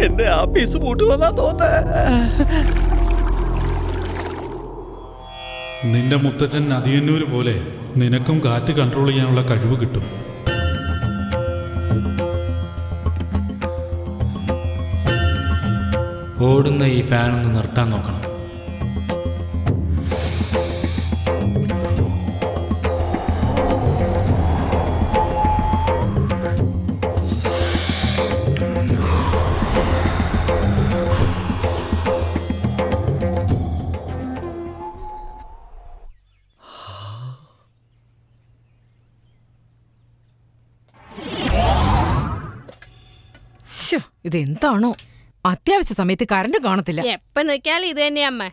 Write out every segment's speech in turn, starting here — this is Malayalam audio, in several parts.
എന്റെ ആഫീസ് പൂട്ടുവന്നാ തോന്നേ. നിന്റെ മുത്തച്ഛൻ അതിയന്നൂര് പോലെ നിനക്കും കാറ്റ് കൺട്രോൾ ചെയ്യാനുള്ള കഴിവ് കിട്ടും. ഓടുന്ന ഈ ഫാനൊന്ന് നിർത്താൻ നോക്കണം. ഇതെന്താണോ അത്യാവശ്യ സമയത്ത് കറണ്ട് കാണത്തില്ല. എപ്പ നോക്കിയാലും ഇത് തന്നെയാ അമ്മ.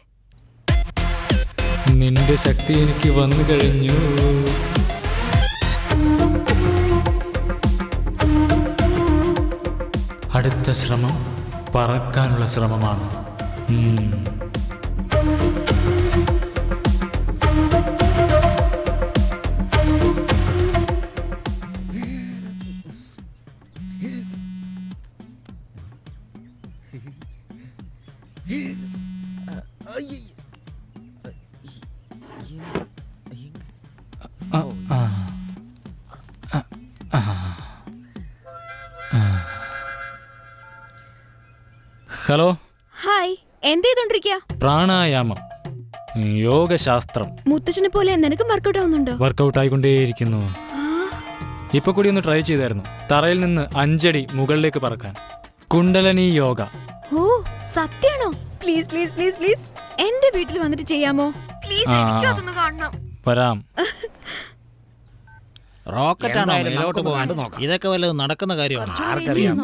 നിന്റെ ശക്തി എനിക്ക് വന്നു കഴിഞ്ഞു. അടുത്ത ശ്രമം പറക്കാനുള്ള ശ്രമമാണ്. ഹലോ. ഹായ്, എന്ത് ചെയ്തോണ്ടിരിക്കുക? പ്രാണായാമം, യോഗശാസ്ത്രം. മുത്തച്ഛനെ പോലെ നിനക്ക് വർക്കൗട്ട് ആവുന്നുണ്ടോ? വർക്കൗട്ട് ആയിക്കൊണ്ടേയിരിക്കുന്നു. ഇപ്പൊ കൂടി ഒന്ന് ട്രൈ ചെയ്തായിരുന്നു. തറയിൽ നിന്ന് 5 അടി മുകളിലേക്ക് പറക്കാൻ. കുണ്ടലനി യോഗ. ഓ, സത്യാണോ? പ്ലീസ് പ്ലീസ് പ്ലീസ് പ്ലീസ് എന്റെ വീട്ടിൽ വന്നിട്ട് ചെയ്യാമോ? പ്ലീസ്, എനിക്ക് അതൊന്ന് കാണണം. വരാം. റോക്കറ്റ് ആണോ മേലോട്ട് പോകാൻ? ഇതൊക്കെ വല്ലതും നടക്കുന്ന കാര്യമാണ്. ആർക്കറിയാം.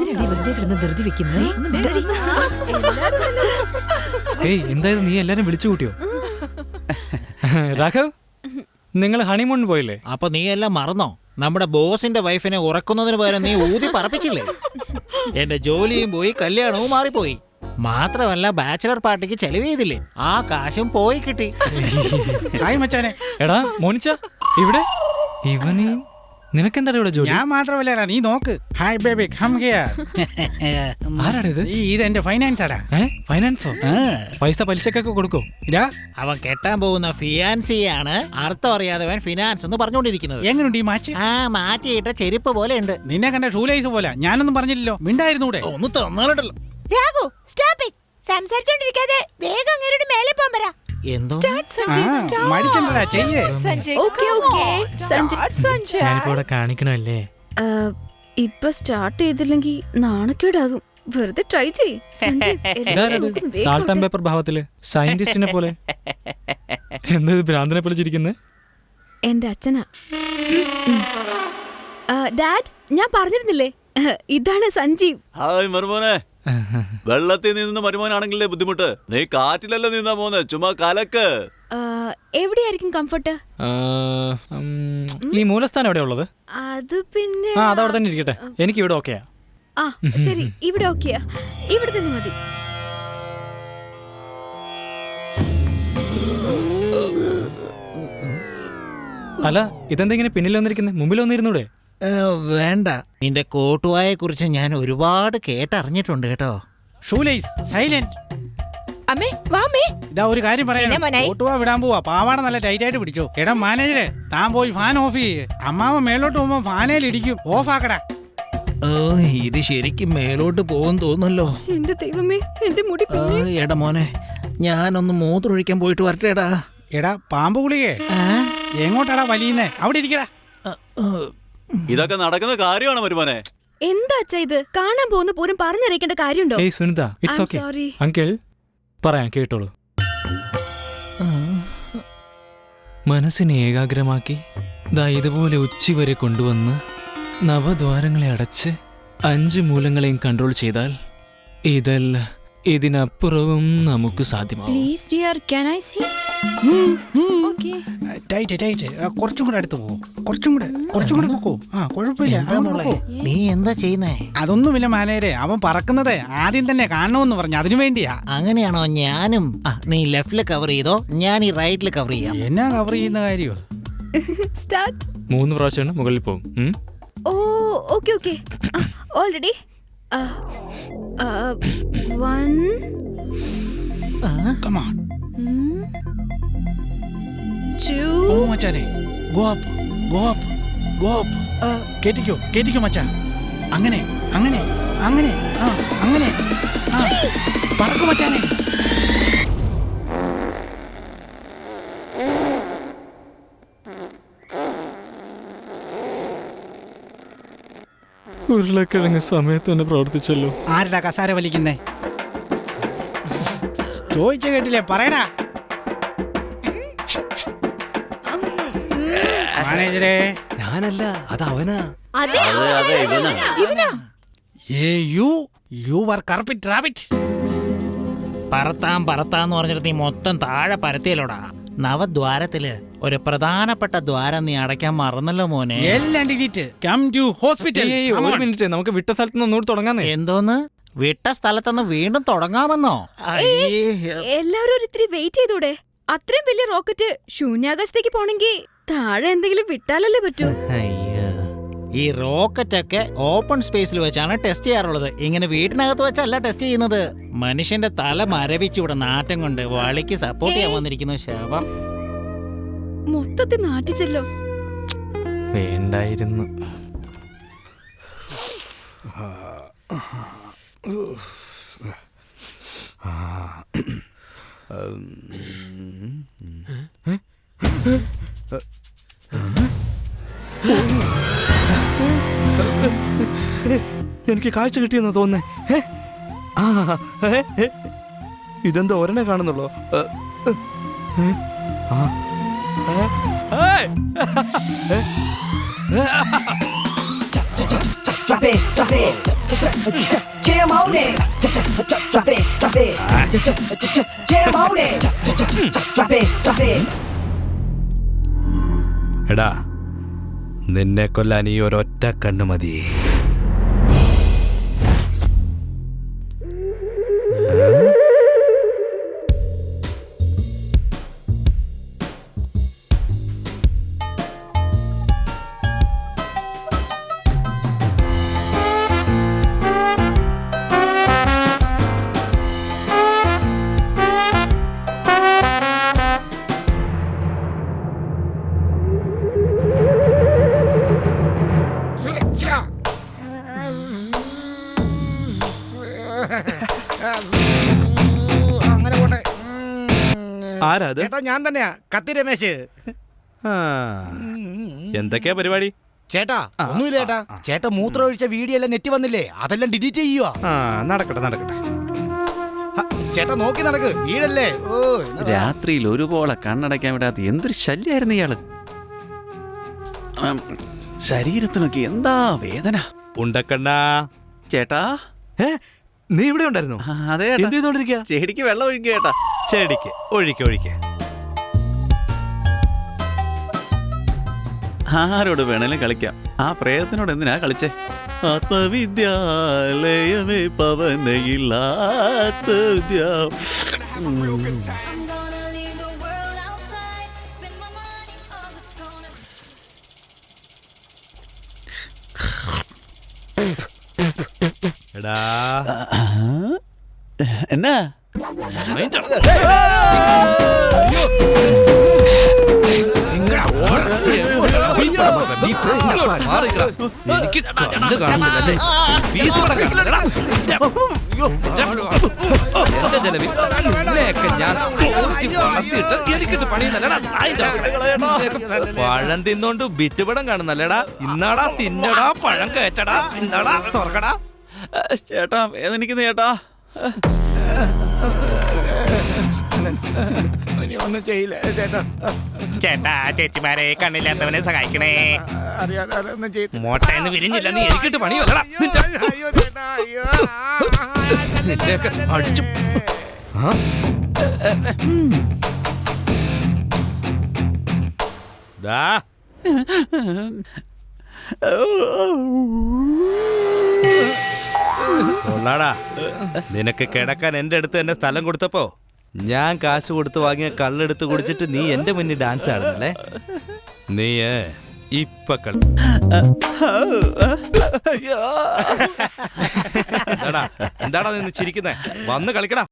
ഏയ്, എന്തായാലും നീ എല്ലാരും വിളിച്ചു കൂട്ടിയോ? രാഘവ്, നിങ്ങൾ ഹണിമൂൺ പോയില്ലേ? അപ്പൊ നീ എല്ലാം മറന്നോ? നമ്മുടെ ബോസിന്റെ വൈഫിനെ ഉറക്കുന്നതിന് പകരം നീ ഊതി പറപ്പിച്ചില്ലേ? എന്റെ ജോലിയും പോയി, കല്യാണവും മാറിപ്പോയി. മാത്രമല്ല ബാച്ചലർ പാർട്ടിക്ക് ചെലവ് ചെയ്തില്ലേ? ആ കാശും പോയി കിട്ടി. ഹായ് മച്ചാനെ. എടാ മോനിച്ച, ഇവിടെ ഇവന് നിനക്കെന്താ ഇവിടെ ജോലി? ഞാൻ മാത്രമല്ല, നീ നോക്ക്. Hi baby, come here. ആരാടാ ഇത്? ഇത് എന്റെ ഫൈനാൻസ് ആടാ. ഫൈനാൻസോ? പൈസ പലിശക്കൊക്കെ കൊടുക്കോ? അവൻ കെട്ടാൻ പോകുന്ന ഫിയാൻസിയാണ് അർത്ഥം അറിയാതെ ഫിനാൻസ് എന്ന് പറഞ്ഞുകൊണ്ടിരിക്കുന്നത്. എങ്ങനെയുണ്ട് ഈ മാച്ച്? മാറ്റിയിട്ട ചെരുപ്പ് പോലെ ഉണ്ട്. നിന്നെ കണ്ട ഷൂലൈസ് പോലെ. ഞാനൊന്നും പറഞ്ഞില്ലല്ലോ, മിണ്ടായിരുന്നൂടെ? ഒന്ന് തന്നാലോ. Raghu, stop it. സംസാരിച്ചോണ്ടിരിക്കാതെ വേഗം അങ്ങേരുടെ മേലെ പോകാൻ പറ. മടിക്കണ്ടടാ, ചെയ്യേ. ഞാനിപ്പോ ഇവിടെ കാണിക്കണല്ലേ? ഇപ്പൊ സ്റ്റാർട്ട് ചെയ്തില്ലെങ്കിൽ നാണക്കേടാകും. വെറുതെ ട്രൈ സാൾട്ട് ആൻഡ് പേപ്പർ ഭാവത്തില് സയന്റിസ്റ്റിനെ പോലെ. എന്താ ഭ്രാന്തനെ പോലെ ചിരിക്കുന്നത്? എന്റെ അച്ഛനാ. ഡാഡ്, ഞാൻ പറഞ്ഞിരുന്നില്ലേ, ഇതാണ് സഞ്ജീവ്. ഹായ് മരുമോനെ. വെള്ളത്തിൽ നിന്ന് മരുമോനാണെങ്കിലേ ബുദ്ധിമുട്ട്. നീ കാറ്റിലല്ലേ നിന്നാ പോന്നെ, ചുമ്മാ കലക്ക്. എവിടെയായിരിക്കും കംഫർട്ട്? ഈ മൂലസ്ഥാനം എവിടെ ഉള്ളത്? അത് പിന്നെ അതവിടെ തന്നെ ഇരിക്കട്ടെ. എനിക്ക് ഇവിടെ ഓക്കെയാ. ആ ശരി, ഇവിടെ ഓക്കെയാ. ഇവിടെ തന്നെ മതി. അല്ല, ഇതെന്തെങ്കിലും പിന്നിൽ വന്നിരിക്കുന്നത്? മുമ്പിൽ വന്നിരുന്നൂടെ? വേണ്ട, നിന്റെ കോട്ടുവായെ കുറിച്ച് ഞാൻ ഒരുപാട് കേട്ടറിഞ്ഞിട്ടുണ്ട് കേട്ടോ. ഷൂലൈസ്, സൈലന്റ്. അമ്മേ വാ അമ്മേ. ഇതാ ഒരു കാര്യം പറയാം. കോട്ടുവാ വിടാൻ പോവാ. പാവാട നല്ല ടൈറ്റ് ആയിട്ട് പിടിച്ചോ. എടാ മാനേജരെ, താൻ പോയി ഫാൻ ഓഫ് ചെയ്യേ. അമ്മാവൻ മേലോട്ട് പോകുമ്പോ ഫാനേൽ ഇടിക്കും. ഓഫ് ആക്കടാ. ഇത് ശരിക്കും മേലോട്ട് പോകും തോന്നല്ലോ. എന്റെ ദൈവമേ, എന്റെ മുടി. എടാ മോനെ, ഞാനൊന്ന് മൂത്രമൊഴിക്കാൻ പോയിട്ട് വരട്ടേടാ. എടാ പാമ്പ് ഗുളികേ, എങ്ങോട്ടാടാ വലിയുന്നേ? അവിടെ ഇരിക്കടാ. ഇതൊക്കെ നടക്കുന്ന കാര്യമാണ് മരുമോനെ. എന്താ അച്ഛാ ഇത്? കാണാൻ പോകുന്ന പൂരം പറഞ്ഞറിയിക്കേണ്ട കാര്യമുണ്ടോ? ഏയ് സുനിത, ഇറ്റ്സ് ഓക്കേ. അങ്കിൾ പറയാം, കേട്ടോളൂ. മനസ്സിനെ ഏകാഗ്രമാക്കി ദാ ഇതുപോലെ ഉച്ചി വരെ കൊണ്ടുവന്ന് നവദ്വാരങ്ങളെ അടച്ച് 5 മൂലങ്ങളെയും കൺട്രോൾ ചെയ്താൽ ഇതിനപ്പുറവും നമുക്ക് സാധ്യമാവും. Please dear can I see? Okay. Tight കുറച്ചും കൂടെ അടുത്ത് പോകും, കുറച്ചും കൂടെ പോക്കോ. ആ കുഴപ്പമില്ല, എന്താ മോളെ? നീ എന്താ ചെയ്യുന്നേ? അതൊന്നുമില്ല മാനേരെ, അവൻ പറക്കുന്നത് ആദ്യം തന്നെ കാണണമെന്ന് പറഞ്ഞു, അതിനു വേണ്ടിയാ. അങ്ങനെയാണോ? ഞാനും നീ ലെഫ്റ്റില് കവർ ചെയ്തോ, ഞാൻ ഈ റൈറ്റില് കവർ ചെയ്യാം. എന്നാ കവർ ചെയ്യുന്ന കാര്യോ? സ്റ്റാർട്ട്. 3 പ്രാവശ്യമാണ് മുകളിൽ പോകും. Oh okay okay. Already 1 Come on. 2 oh മച്ചാനെ, go up. കേറ്റിക്കോ മച്ചാ. അങ്ങനെ ആ അങ്ങനെ ആ പറക്കു മച്ചാനെ. ഉരുളക്കിഴങ്ങ് സമയത്ത് തന്നെ പ്രവർത്തിച്ചല്ലോ. ആരുടെ കസാര വലിക്കുന്നേ? ചോദിച്ച കേട്ടില്ലേ, പറയടാ. മാനേജരെ, ഞാനല്ല, അത് അവനാ. അതെ ഇവനാ. you were carpet rabbit. പറത്താന്ന് പറഞ്ഞിട്ട് നീ മൊത്തം താഴെ പരത്തിയല്ലോടാ. നവദ്വാരത്തില് ഒരു പ്രധാനപ്പെട്ട ദ്വാരം നീ അടയ്ക്കാൻ മറന്നല്ലോ മോനെ. എല്ലാം ഡിലീറ്റ്. Come to hospital. ഒരു മിനിറ്റ്, നമുക്ക് വിട്ട സ്ഥലത്ത് നിന്ന് ഒന്നുകൂടി തുടങ്ങാന്നേ. എന്തോന്ന്? വിട്ട സ്ഥലത്തുനിന്ന് വീണ്ടും തുടങ്ങാമെന്നോ? എല്ലാവരും ഒരു ഇത്തിരി വെയിറ്റ് ചെയ്തൂടെ? അത്രയും വലിയ റോക്കറ്റ് ശൂന്യാകാശത്തേക്ക് പോണെങ്കിൽ താഴെ എന്തെങ്കിലും വിട്ടാലല്ലേ പറ്റൂ. ഈ റോക്കറ്റൊക്കെ ഓപ്പൺ സ്പേസിൽ വെച്ചാണ് ടെസ്റ്റ് ചെയ്യാറുള്ളത്. ഇങ്ങനെ വീട്ടിനകത്ത് വെച്ചല്ല ടെസ്റ്റ് ചെയ്യുന്നത്. മനുഷ്യന്റെ തല മരവിച്ച് ഇവിടെ നാറ്റം കൊണ്ട് വളിക്ക് സപ്പോർട്ട് ചെയ്യാൻ വന്നിരിക്കുന്നു ശവം. മൊത്തത്തിൽ നാട്ടിച്ചല്ലോ. വേണ്ടായിരുന്നു. എനിക്ക് കാഴ്ച കിട്ടിയെന്ന് തോന്നുന്നേ. ഇതെന്താ ഒരെണ്ണെ കാണുന്നുള്ളോ? എടാ, നിന്നെ കൊല്ലാൻ ഈ ഒരൊറ്റ കണ്ണു മതി. ആരാത്? ഞാൻ തന്നെയാ, കത്തി രമേശ്. എന്തൊക്കെയാ പരിപാടി? ചേട്ടാ ഒന്നുമില്ല ചേട്ടാ. ചേട്ടാ മൂത്രം ഒഴിച്ച വീഡിയോ എല്ലാം നെറ്റ് വന്നില്ലേ, അതെല്ലാം ഡിലീറ്റ് ചെയ്യുക. നടക്കട്ടെ. ചേട്ടാ നോക്കി നടക്ക്, വീടല്ലേ. രാത്രിയിൽ ഒരുപോലെ കണ്ണടയ്ക്കാൻ വിടാത്ത എന്തൊരു ശല്യായിരുന്നു ഇയാള്. ശരീരത്തിനൊക്കെ എന്താ വേദന. ഉണ്ടക്കണ്ണാ. ചേട്ടാ, നീ ഇവിടെ ഉണ്ടായിരുന്നു? അതെ. എന്ത് ചെയ്തോണ്ടിരിക്കുക? ചെടിക്ക് വെള്ളം ഒഴിക്കുക ചേട്ടാ. ചെടിക്ക് ഒഴിക്ക. ആരോട് വേണേലും കളിക്കാം. ആ പ്രേതത്തിനോട് എന്തിനാ കളിച്ചേ? ആത്മവിദ്യാലയമേ പവനയിൽ ആത്മവിദ്യ. എടാ എന്നാ എനിക്ക് കണ്ട് കാണുന്നില്ലല്ലേ? ഫീസ് കൊടുക്കാം. എന്റെ ചെലവിൽ നിന്നെയൊക്കെ ഞാൻ എനിക്കിട്ട് പണിയുന്നല്ലടാ. പഴം തിന്നോണ്ട് ബിറ്റുപടം കാണുന്നല്ലേടാ. ഇന്നാടാ തിന്നടാ, പഴം കയറ്റടാ, ഇന്നാടാ തുറക്കടാ. ചേട്ടാ വേദനിക്കുന്ന ചേട്ടാ. ഇനി ഒന്നും ചെയ്യില്ല ചേട്ടാ. ചേട്ടാ ചേച്ചിമാരെ കണ്ണില്ലാത്തവനെ സഹായിക്കണേ. അറിയാതെ അതൊന്നും ചെയ്ത് മോട്ടേന്ന് വിരിഞ്ഞില്ല, നീ എനിക്കിട്ട് പണി വല്ലടാ. അയ്യോ ചേട്ടാ, അയ്യോ. നിന്നെയൊക്കെ അടിച്ചു. ആ? ദാ. കൊള്ളാടാ, നിനക്ക് കിടക്കാൻ എന്റെ അടുത്ത് തന്നെ സ്ഥലം കൊടുത്തപ്പോ ഞാൻ കാശ് കൊടുത്ത് വാങ്ങിയ കള്ളെടുത്ത് കുടിച്ചിട്ട് നീ എന്റെ മുന്നിൽ ഡാൻസ് ആടുന്നല്ലേ? നീ ഇപ്പൊ എന്താടാ നിന്ന് ചിരിക്കുന്നേ? വന്ന് കളിക്കടാ.